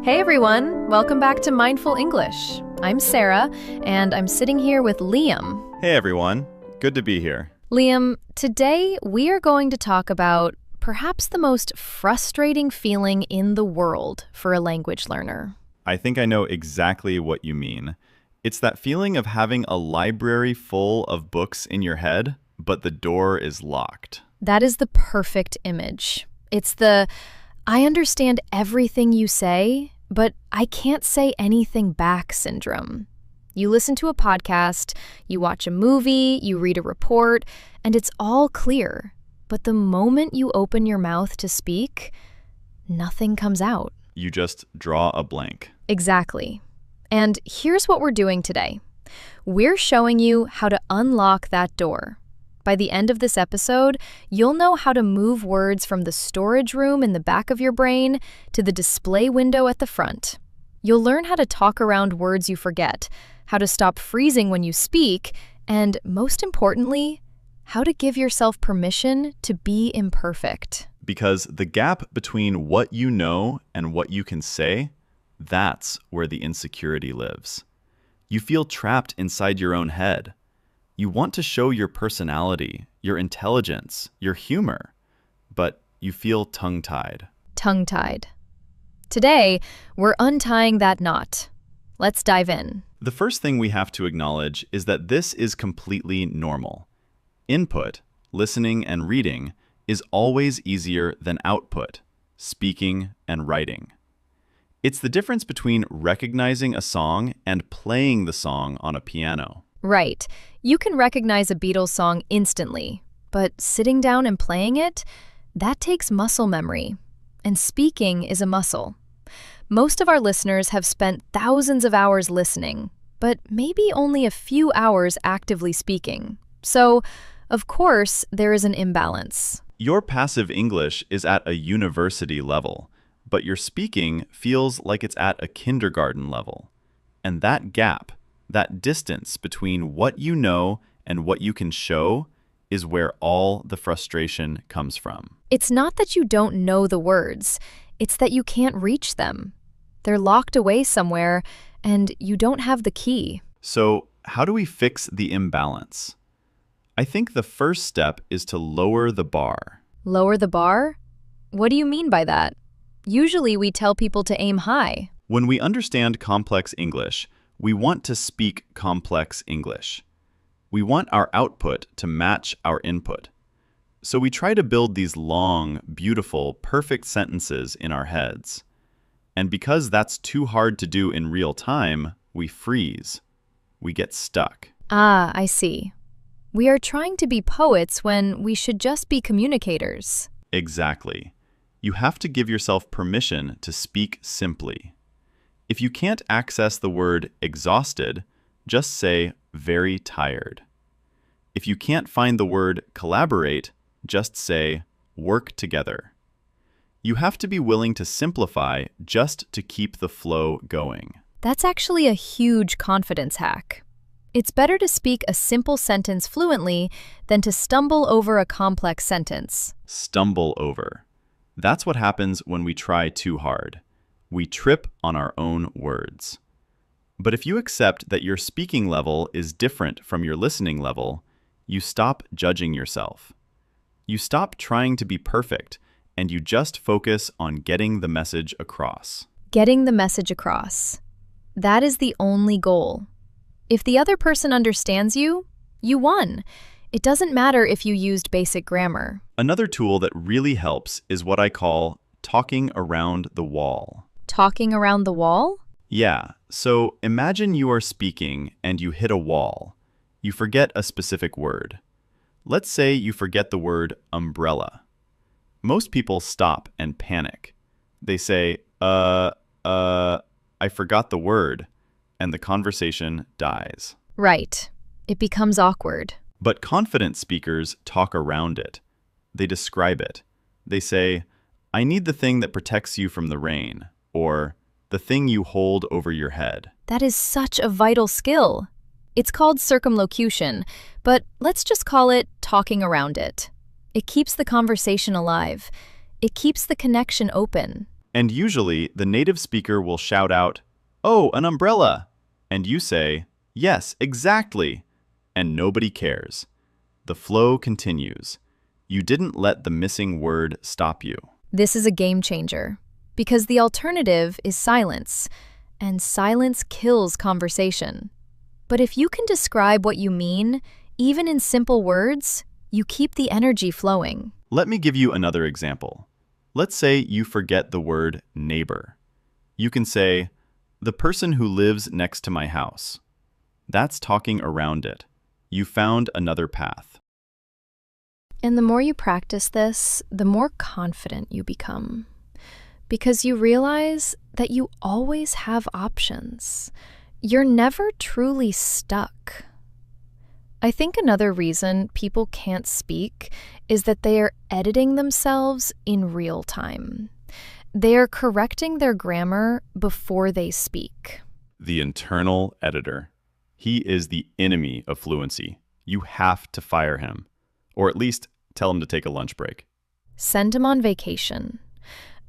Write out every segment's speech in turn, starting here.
Hey everyone, welcome back to Mindful English. I'm Sarah, and I'm sitting here with Liam. Hey everyone, good to be here. Liam, today we are going to talk about perhaps the most frustrating feeling in the world for a language learner. I think I know exactly what you mean. It's that feeling of having a library full of books in your head, but the door is locked. That is the perfect image. It's the, I understand everything you say, but I can't say anything back syndrome. You listen to a podcast, you watch a movie, you read a report, and it's all clear. But the moment you open your mouth to speak, nothing comes out. You just draw a blank. Exactly. And here's what we're doing today. We're showing you how to unlock that door. By the end of this episode, you'll know how to move words from the storage room in the back of your brain to the display window at the front. You'll learn how to talk around words you forget, how to stop freezing when you speak, and most importantly, how to give yourself permission to be imperfect. Because the gap between what you know and what you can say, that's where the insecurity lives. You feel trapped inside your own head. You want to show your personality, your intelligence, your humor, but you feel tongue-tied. Tongue-tied. Today, we're untying that knot. Let's dive in. The first thing we have to acknowledge is that this is completely normal. Input, listening and reading, is always easier than output, speaking and writing. It's the difference between recognizing a song and playing the song on a piano. Right. You can recognize a Beatles song instantly, but sitting down and playing it, that takes muscle memory. And speaking is a muscle. Most of our listeners have spent thousands of hours listening, but maybe only a few hours actively speaking. So, of course, there is an imbalance. Your passive English is at a university level, but your speaking feels like it's at a kindergarten level. And that gap, that distance between what you know and what you can show, is where all the frustration comes from. It's not that you don't know the words, it's that you can't reach them. They're locked away somewhere, and you don't have the key. So, how do we fix the imbalance? I think the first step is to lower the bar. Lower the bar? What do you mean by that? Usually we tell people to aim high. When we understand complex English, we want to speak complex English. We want our output to match our input. So we try to build these long, beautiful, perfect sentences in our heads. And because that's too hard to do in real time, we freeze. We get stuck. Ah, I see. We are trying to be poets when we should just be communicators. Exactly. You have to give yourself permission to speak simply. If you can't access the word exhausted, just say very tired. If you can't find the word collaborate, just say work together. You have to be willing to simplify just to keep the flow going. That's actually a huge confidence hack. It's better to speak a simple sentence fluently than to stumble over a complex sentence. Stumble over. That's what happens when we try too hard. We trip on our own words. But if you accept that your speaking level is different from your listening level, you stop judging yourself. You stop trying to be perfect, and you just focus on getting the message across. Getting the message across. That is the only goal. If the other person understands you, you won. It doesn't matter if you used basic grammar. Another tool that really helps is what I call talking around the wall. Talking around the wall? Yeah, so imagine you are speaking and you hit a wall. You forget a specific word. Let's say you forget the word umbrella. Most people stop and panic. They say, I forgot the word, and the conversation dies. Right. It becomes awkward. But confident speakers talk around it. They describe it. They say, I need the thing that protects you from the rain, or the thing you hold over your head. That is such a vital skill. It's called circumlocution, but let's just call it talking around it. It keeps the conversation alive. It keeps the connection open. And usually, the native speaker will shout out, "Oh, an umbrella!" And you say, "Yes, exactly!" And nobody cares. The flow continues. You didn't let the missing word stop you. This is a game changer, because the alternative is silence, and silence kills conversation. But if you can describe what you mean, even in simple words, you keep the energy flowing. Let me give you another example. Let's say you forget the word neighbor. You can say, "The person who lives next to my house." That's talking around it. You found another path. And the more you practice this, the more confident you become. Because you realize that you always have options. You're never truly stuck. I think another reason people can't speak is that they are editing themselves in real time. They are correcting their grammar before they speak. The internal editor. He is the enemy of fluency. You have to fire him, or at least tell him to take a lunch break. Send him on vacation,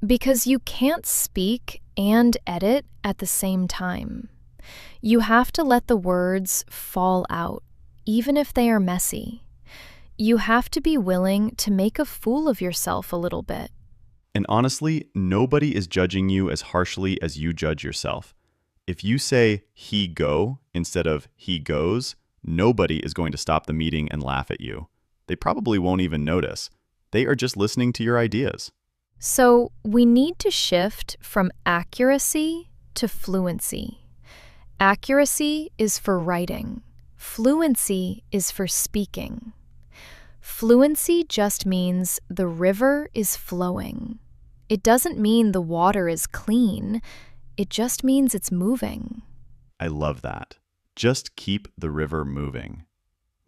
because you can't speak and edit at the same time. You have to let the words fall out, even if they are messy. You have to be willing to make a fool of yourself a little bit. And honestly, nobody is judging you as harshly as you judge yourself. If you say "he go" instead of "he goes," nobody is going to stop the meeting and laugh at you. They probably won't even notice. They are just listening to your ideas. So we need to shift from accuracy to fluency. Accuracy is for writing. Fluency is for speaking. Fluency just means the river is flowing. It doesn't mean the water is clean. It just means it's moving. I love that. Just keep the river moving.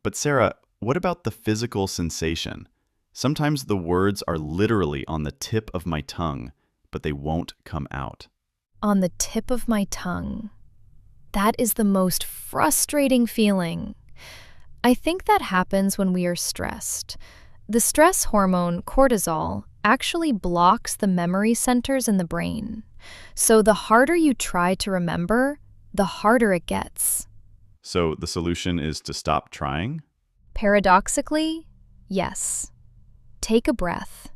But Sarah, what about the physical sensation? Sometimes the words are literally on the tip of my tongue, but they won't come out. On the tip of my tongue. That is the most frustrating feeling. I think that happens when we are stressed. The stress hormone cortisol actually blocks the memory centers in the brain. So the harder you try to remember, the harder it gets. So the solution is to stop trying? Paradoxically, yes. Take a breath.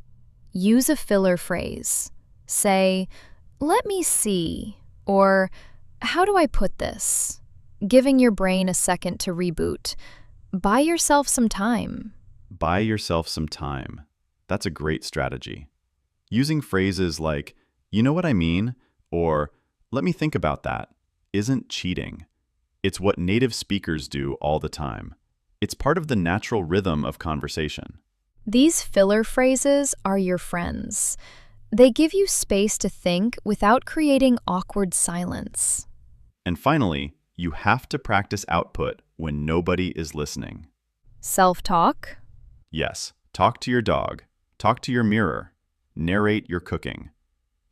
Use a filler phrase. Say, "Let me see," or "How do I put this?" Giving your brain a second to reboot. Buy yourself some time. Buy yourself some time. That's a great strategy. Using phrases like, "You know what I mean?" or "Let me think about that," isn't cheating. It's what native speakers do all the time. It's part of the natural rhythm of conversation. These filler phrases are your friends. They give you space to think without creating awkward silence. And finally, you have to practice output when nobody is listening. Self-talk? Yes, talk to your dog. Talk to your mirror. Narrate your cooking.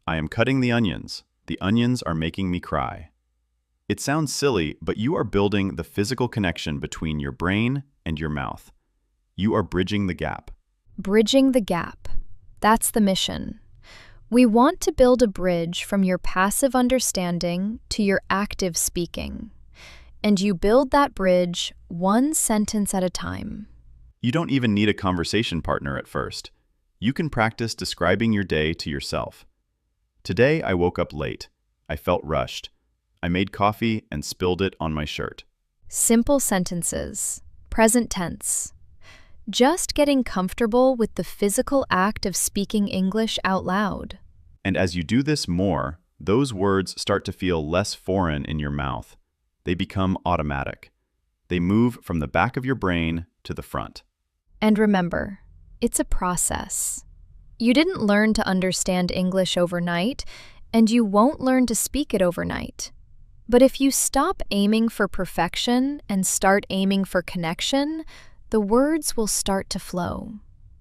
"I am cutting the onions. The onions are making me cry." It sounds silly, but you are building the physical connection between your brain and your mouth. You are bridging the gap. Bridging the gap. That's the mission. We want to build a bridge from your passive understanding to your active speaking. And you build that bridge one sentence at a time. You don't even need a conversation partner at first. You can practice describing your day to yourself. "Today I woke up late. I felt rushed. I made coffee and spilled it on my shirt." Simple sentences. Present tense. Just getting comfortable with the physical act of speaking English out loud. And as you do this more, those words start to feel less foreign in your mouth. They become automatic. They move from the back of your brain to the front. And remember, it's a process. You didn't learn to understand English overnight, and you won't learn to speak it overnight. But if you stop aiming for perfection and start aiming for connection, the words will start to flow.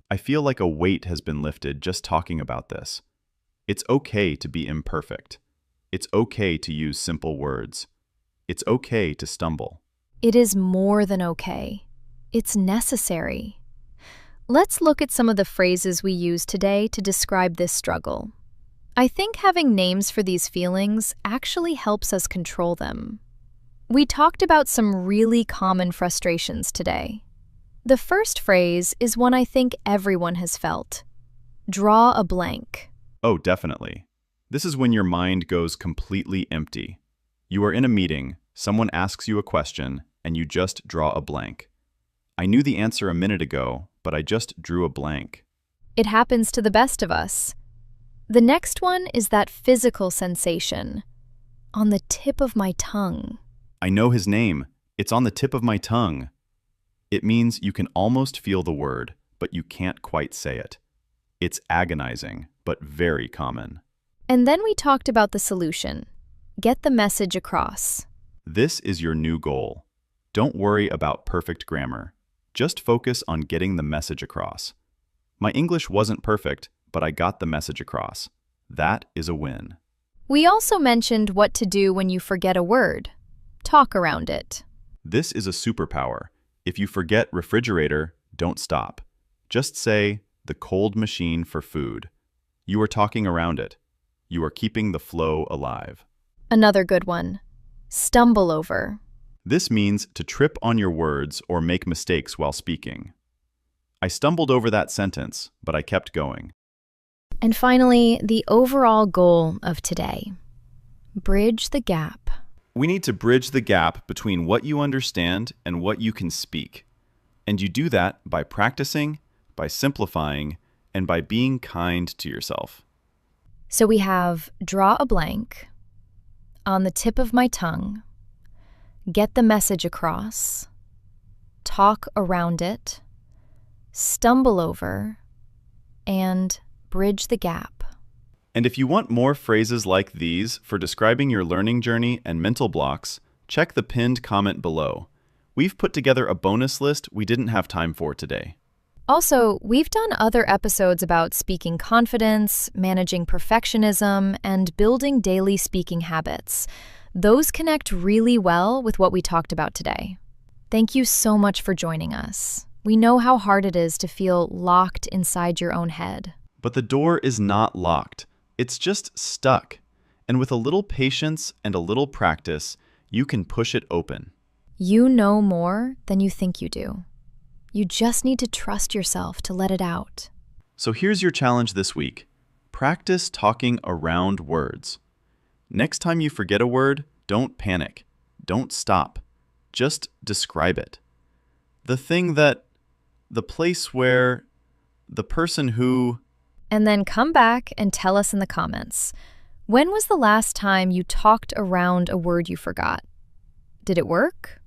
I feel like a weight has been lifted just talking about this. It's okay to be imperfect. It's okay to use simple words. It's okay to stumble. It is more than okay. It's necessary. Let's look at some of the phrases we use today to describe this struggle. I think having names for these feelings actually helps us control them. We talked about some really common frustrations today. The first phrase is one I think everyone has felt. Draw a blank. Oh, definitely. This is when your mind goes completely empty. You are in a meeting, someone asks you a question, and you just draw a blank. I knew the answer a minute ago, but I just drew a blank. It happens to the best of us. The next one is that physical sensation. On the tip of my tongue. I know his name. It's on the tip of my tongue. It means you can almost feel the word, but you can't quite say it. It's agonizing, but very common. And then we talked about the solution. Get the message across. This is your new goal. Don't worry about perfect grammar. Just focus on getting the message across. My English wasn't perfect, but I got the message across. That is a win. We also mentioned what to do when you forget a word. Talk around it. This is a superpower. If you forget refrigerator, don't stop. Just say, the cold machine for food. You are talking around it. You are keeping the flow alive. Another good one. Stumble over. This means to trip on your words or make mistakes while speaking. I stumbled over that sentence, but I kept going. And finally, the overall goal of today. Bridge the gap. We need to bridge the gap between what you understand and what you can speak. And you do that by practicing, by simplifying, and by being kind to yourself. So we have draw a blank, on the tip of my tongue, get the message across, talk around it, stumble over, and bridge the gap. And if you want more phrases like these for describing your learning journey and mental blocks, check the pinned comment below. We've put together a bonus list we didn't have time for today. Also, we've done other episodes about speaking confidence, managing perfectionism, and building daily speaking habits. Those connect really well with what we talked about today. Thank you so much for joining us. We know how hard it is to feel locked inside your own head. But the door is not locked. It's just stuck. And with a little patience and a little practice, you can push it open. You know more than you think you do. You just need to trust yourself to let it out. So here's your challenge this week. Practice talking around words. Next time you forget a word, don't panic. Don't stop. Just describe it. The place where, the person who... And then come back and tell us in the comments. When was the last time you talked around a word you forgot? Did it work?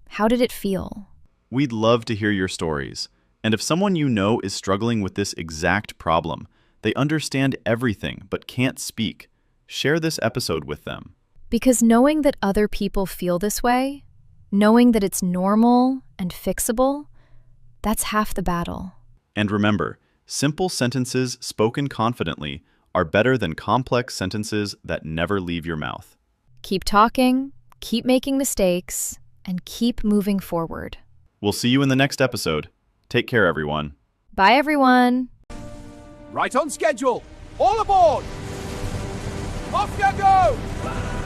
How did it feel? We'd love to hear your stories. And if someone you know is struggling with this exact problem, they understand everything but can't speak, share this episode with them. Because knowing that other people feel this way, knowing that it's normal and fixable, that's half the battle. And remember, simple sentences spoken confidently are better than complex sentences that never leave your mouth. Keep talking, keep making mistakes, and keep moving forward. We'll see you in the next episode. Take care, everyone. Bye, everyone. Right on schedule. All aboard. Off you go.